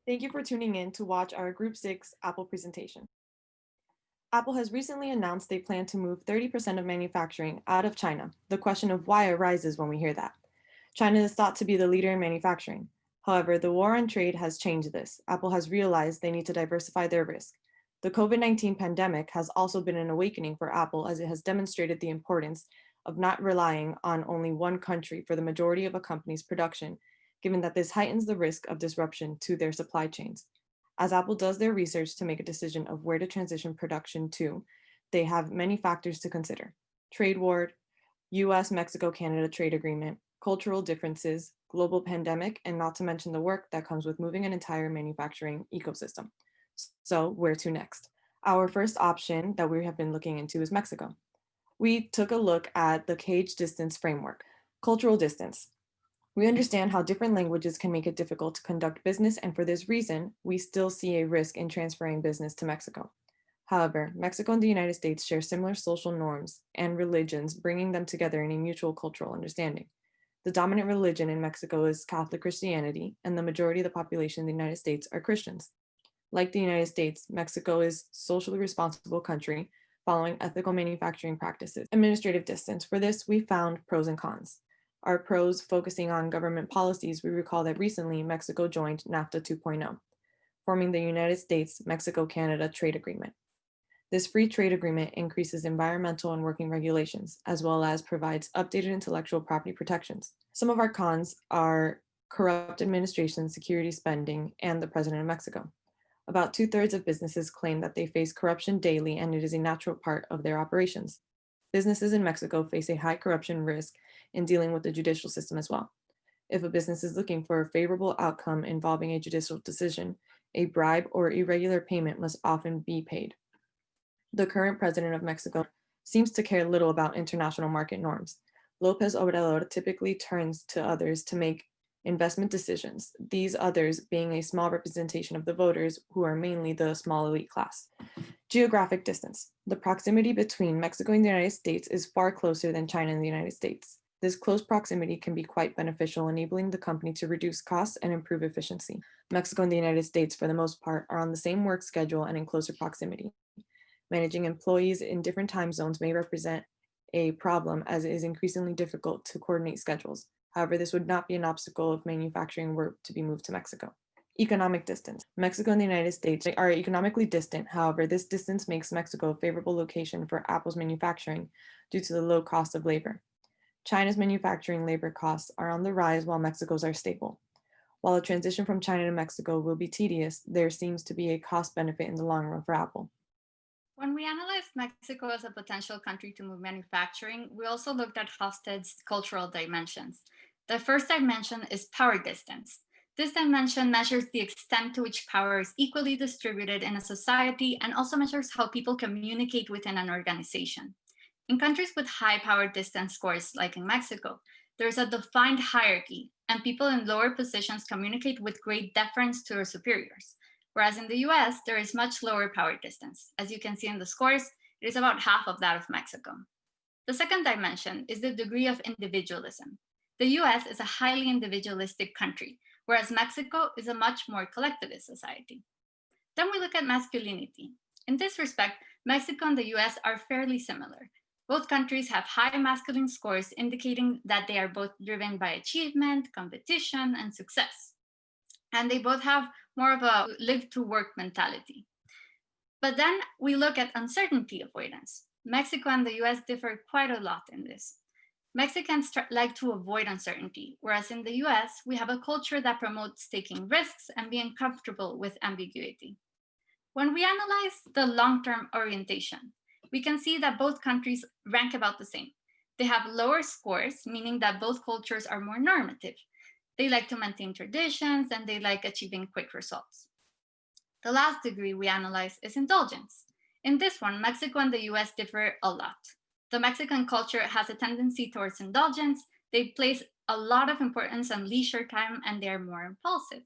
Thank you for tuning in to watch our Group 6 Apple presentation. Apple has recently announced they plan to move 30% of manufacturing out of China. The question of why arises when we hear that. China is thought to be the leader in manufacturing. However, the war on trade has changed this. Apple has realized they need to diversify their risk. The COVID-19 pandemic has also been an awakening for Apple as it has demonstrated the importance of not relying on only one country for the majority of a company's production, given that this heightens the risk of disruption to their supply chains. As Apple does their research to make a decision of where to transition production to, they have many factors to consider: trade war, US Mexico Canada trade agreement, cultural differences, global pandemic, and not to mention the work that comes with moving an entire manufacturing ecosystem. So, where to next? Our first option that we have been looking into is Mexico. We took a look at the cage distance framework. Cultural distance. We understand how different languages can make it difficult to conduct business, and for this reason, we still see a risk in transferring business to Mexico. However, Mexico and the United States share similar social norms and religions, bringing them together in a mutual cultural understanding. The dominant religion in Mexico is Catholic Christianity, and the majority of the population in the United States are Christians. Like the United States, Mexico is a socially responsible country following ethical manufacturing practices. Administrative distance. For this, we found pros and cons. Our pros focusing on government policies, we recall that recently Mexico joined NAFTA 2.0, forming the United States-Mexico-Canada trade agreement. This free trade agreement increases environmental and working regulations, as well as provides updated intellectual property protections. Some of our cons are corrupt administration, security spending, and the president of Mexico. About 2/3 of businesses claim that they face corruption daily, and it is a natural part of their operations. Businesses in Mexico face a high corruption risk in dealing with the judicial system as well. If a business is looking for a favorable outcome involving a judicial decision, a bribe or irregular payment must often be paid. The current president of Mexico seems to care little about international market norms. Lopez Obrador typically turns to others to make investment decisions, these others being a small representation of the voters, who are mainly the small elite class. Geographic distance. The proximity between Mexico and the United States is far closer than China and the United States. This close proximity can be quite beneficial, enabling the company to reduce costs and improve efficiency. Mexico and the United States, for the most part, are on the same work schedule and in closer proximity. Managing employees in different time zones may represent a problem, as it is increasingly difficult to coordinate schedules. However, this would not be an obstacle if manufacturing were to be moved to Mexico. Economic distance. Mexico and the United States are economically distant. However, this distance makes Mexico a favorable location for Apple's manufacturing due to the low cost of labor. China's manufacturing labor costs are on the rise while Mexico's are stable. While a transition from China to Mexico will be tedious, there seems to be a cost benefit in the long run for Apple. When we analyzed Mexico as a potential country to move manufacturing, we also looked at Hofstede's cultural dimensions. The first dimension is power distance. This dimension measures the extent to which power is equally distributed in a society and also measures how people communicate within an organization. In countries with high power distance scores, like in Mexico, there's a defined hierarchy, and people in lower positions communicate with great deference to their superiors. Whereas in the US, there is much lower power distance. As you can see in the scores, it is about half of that of Mexico. The second dimension is the degree of individualism. The US is a highly individualistic country, whereas Mexico is a much more collectivist society. Then we look at masculinity. In this respect, Mexico and the US are fairly similar. Both countries have high masculine scores, indicating that they are both driven by achievement, competition, and success. And they both have more of a live to work mentality. But then we look at uncertainty avoidance. Mexico and the US differ quite a lot in this. Mexicans like to avoid uncertainty, whereas in the US, we have a culture that promotes taking risks and being comfortable with ambiguity. When we analyze the long-term orientation, we can see that both countries rank about the same. They have lower scores, meaning that both cultures are more normative. They like to maintain traditions and they like achieving quick results. The last degree we analyze is indulgence. In this one, Mexico and the US differ a lot. The Mexican culture has a tendency towards indulgence. They place a lot of importance on leisure time and they're more impulsive.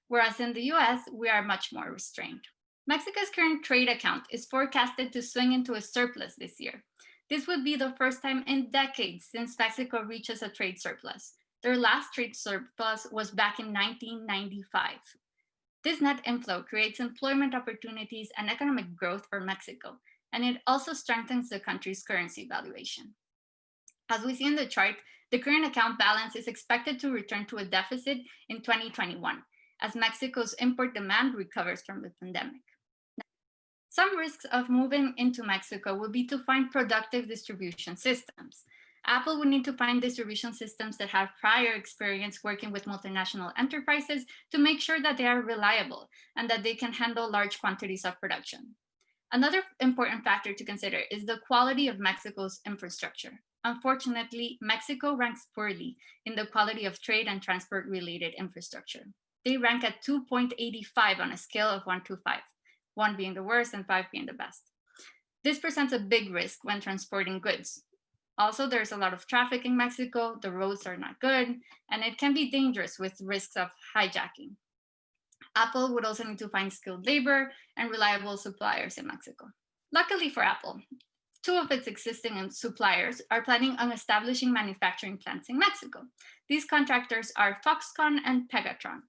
Whereas in the US, we are much more restrained. Mexico's current trade account is forecasted to swing into a surplus this year. This would be the first time in decades since Mexico reaches a trade surplus. Their last trade surplus was back in 1995. This net inflow creates employment opportunities and economic growth for Mexico, and it also strengthens the country's currency valuation. As we see in the chart, the current account balance is expected to return to a deficit in 2021 as Mexico's import demand recovers from the pandemic. Some risks of moving into Mexico would be to find productive distribution systems. Apple would need to find distribution systems that have prior experience working with multinational enterprises to make sure that they are reliable and that they can handle large quantities of production. Another important factor to consider is the quality of Mexico's infrastructure. Unfortunately, Mexico ranks poorly in the quality of trade and transport related infrastructure. They rank at 2.85 on a scale of 1 to 5, 1 being the worst and 5 being the best. This presents a big risk when transporting goods. Also, there's a lot of traffic in Mexico, the roads are not good, and it can be dangerous with risks of hijacking. Apple would also need to find skilled labor and reliable suppliers in Mexico. Luckily for Apple, 2 of its existing suppliers are planning on establishing manufacturing plants in Mexico. These contractors are Foxconn and Pegatron.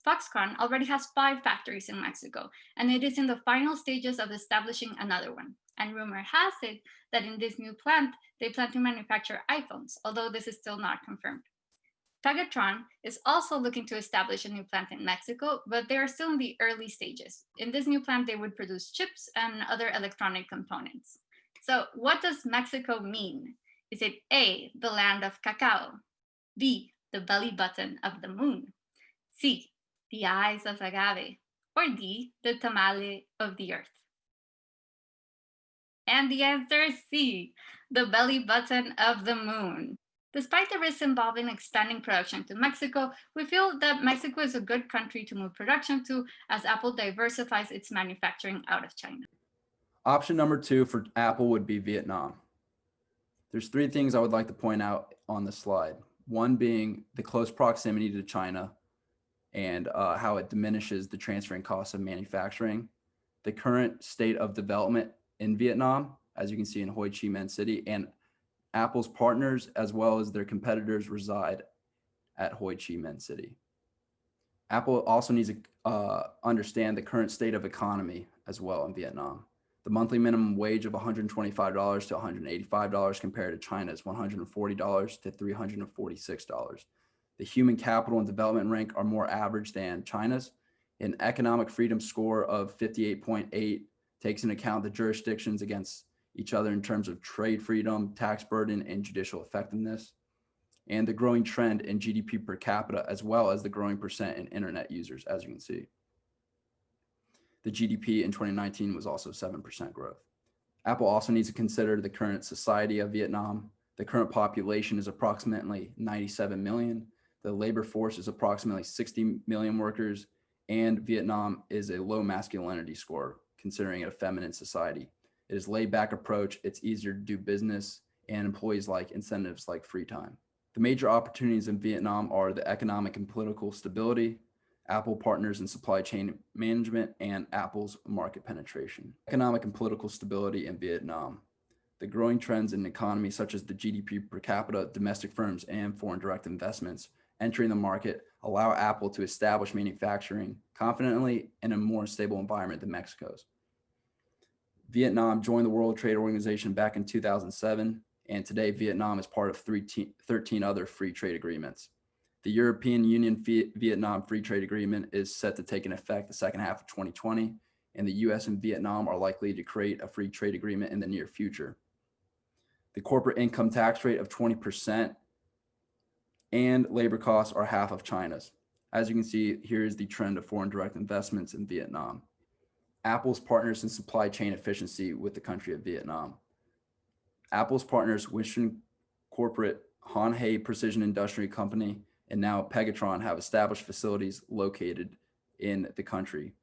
Foxconn already has 5 factories in Mexico, and it is in the final stages of establishing another one. And rumor has it that in this new plant, they plan to manufacture iPhones, although this is still not confirmed. Pegatron is also looking to establish a new plant in Mexico, but they are still in the early stages. In this new plant, they would produce chips and other electronic components. So what does Mexico mean? Is it A, the land of cacao, B, the belly button of the moon, C, the eyes of agave, or D, the tamale of the earth? And the answer is C, the belly button of the moon. Despite the risks involving expanding production to Mexico, we feel that Mexico is a good country to move production to as Apple diversifies its manufacturing out of China. Option number 2 for Apple would be Vietnam. There's 3 things I would like to point out on the slide. One being the close proximity to China and how it diminishes the transferring costs of manufacturing. The current state of development in Vietnam, as you can see in Ho Chi Minh City, and Apple's partners as well as their competitors reside at Ho Chi Minh City. Apple also needs to understand the current state of economy as well in Vietnam. The monthly minimum wage of $125 to $185 compared to China's $140 to $346. The human capital and development rank are more average than China's. An economic freedom score of 58.8 takes into account the jurisdictions against each other in terms of trade freedom, tax burden, and judicial effectiveness, and the growing trend in GDP per capita, as well as the growing percent in internet users, as you can see. The GDP in 2019 was also 7% growth. Apple also needs to consider the current society of Vietnam. The current population is approximately 97 million. The labor force is approximately 60 million workers, and Vietnam is a low masculinity score, considering it a feminine society. It is laid back approach, it's easier to do business, and employees like incentives like free time. The major opportunities in Vietnam are the economic and political stability, Apple partners in supply chain management, and Apple's market penetration. Economic and political stability in Vietnam. The growing trends in the economy, such as the GDP per capita, domestic firms, and foreign direct investments entering the market, allow Apple to establish manufacturing confidently in a more stable environment than Mexico's. Vietnam joined the World Trade Organization back in 2007, and today Vietnam is part of 13 other free trade agreements. The European Union Vietnam Free Trade Agreement is set to take in effect the second half of 2020, and the US and Vietnam are likely to create a free trade agreement in the near future. The corporate income tax rate of 20% and labor costs are half of China's. As you can see, here is the trend of foreign direct investments in Vietnam. Apple's partners in supply chain efficiency with the country of Vietnam. Apple's partners, Western corporate Han Hay Precision Industry Company and now Pegatron, have established facilities located in the country.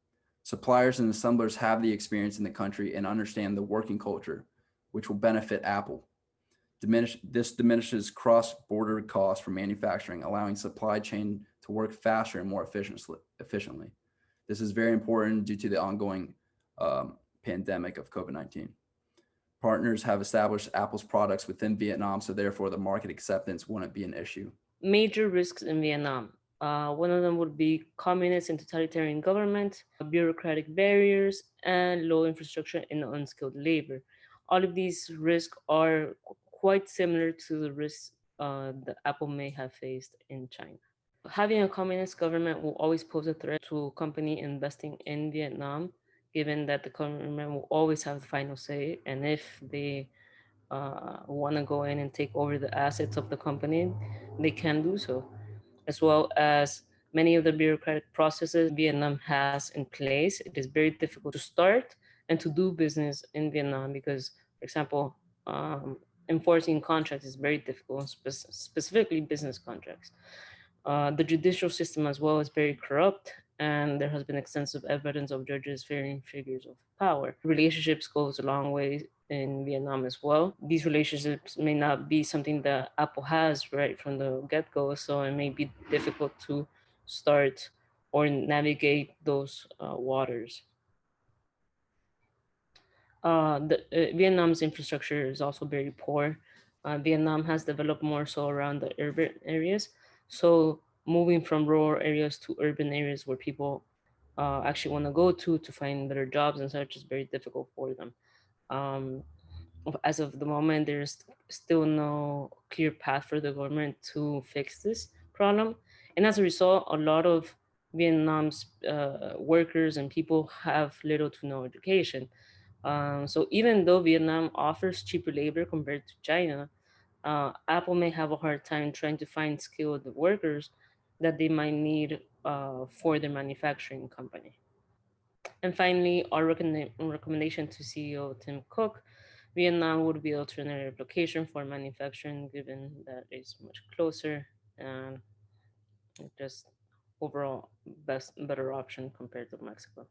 Suppliers and assemblers have the experience in the country and understand the working culture, which will benefit Apple. This diminishes cross-border costs for manufacturing, allowing supply chain to work faster and more efficiently. This is very important due to the ongoing pandemic of COVID-19. Partners have established Apple's products within Vietnam, so therefore the market acceptance wouldn't be an issue. Major risks in Vietnam. One of them would be communist and totalitarian government, bureaucratic barriers, and low infrastructure and unskilled labor. All of these risks are quite similar to the risks that Apple may have faced in China. Having a communist government will always pose a threat to a company investing in Vietnam, given that the government will always have the final say. And if they want to go in and take over the assets of the company, they can do so, as well as many of the bureaucratic processes Vietnam has in place. It is very difficult to start and to do business in Vietnam because, for example, enforcing contracts is very difficult, specifically business contracts. The judicial system as well is very corrupt, and there has been extensive evidence of judges fearing figures of power. Relationships goes a long way in Vietnam as well. These relationships may not be something that Apple has right from the get-go, so it may be difficult to start or navigate those waters. Vietnam's infrastructure is also very poor. Vietnam has developed more so around the urban areas. So moving from rural areas to urban areas where people actually want to go to find better jobs and such is very difficult for them. Um, as of the moment, there's still no clear path for the government to fix this problem. And as a result, a lot of Vietnam's workers and people have little to no education. So even though Vietnam offers cheaper labor compared to China, Apple may have a hard time trying to find skilled workers that they might need for their manufacturing company. And finally, our recommendation to CEO Tim Cook, Vietnam would be alternative location for manufacturing given that it's much closer and just overall better option compared to Mexico.